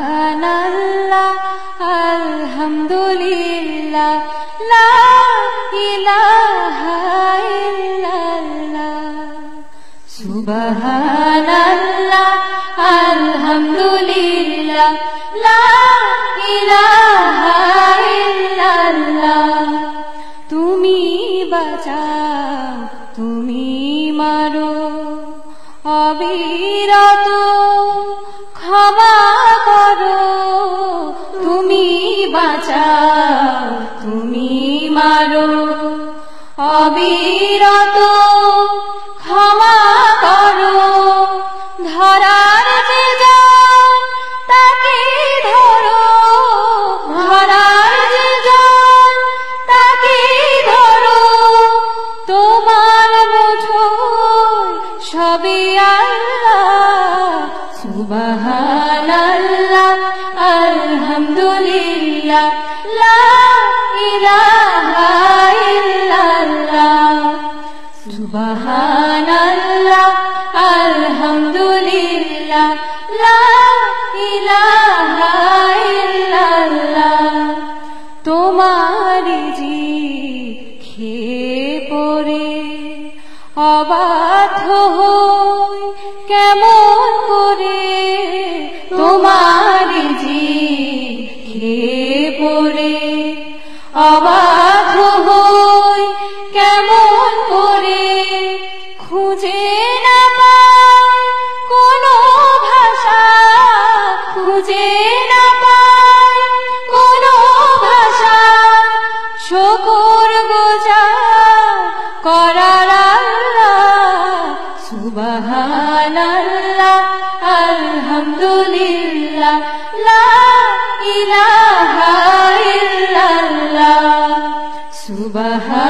সুবহানাল্লাহ আলহামদুলিল্লাহ লা ইলাহা ইল্লাল্লাহ সুবহানাল্লাহ আলহামদুলিল্লাহ লা ইলাহা ইল্লাল্লাহ তুমি বাঁচাও তুমি মারো অবিরত ক্ষমা করো তুমি বাঁচাও তুমি মারো অবিরত ক্ষমা করো ধরার যে জন তাকে ধরো ধরার যে জন তাকে ধরো তোমার মুঠোয় সবে আল্লাহ সুবহানাল্লাহ আলহামদুলিল্লাহ লা ইলাহা ইল্লাল্লাহ সুবহানাল্লাহ আলহামদুলিল্লাহ লা ইলাহা ইল্লাল্লাহ তোমারি জি খেয়ে পড়ে অবাধ্য হই কেমন করে তোমারি জি খেয়ে পড়ে অবাধ্য হই কেমন করে খুঁজে না পাই কোনো ভাষা খুঁজে না পাই কোনো ভাষা শুকর গুজার করার আল্লাহ সুবহানাল্লাহ আলহামদুলিল্লাহ লা ইলাহা ইল্লাল্লাহ সুবহানাল্লাহ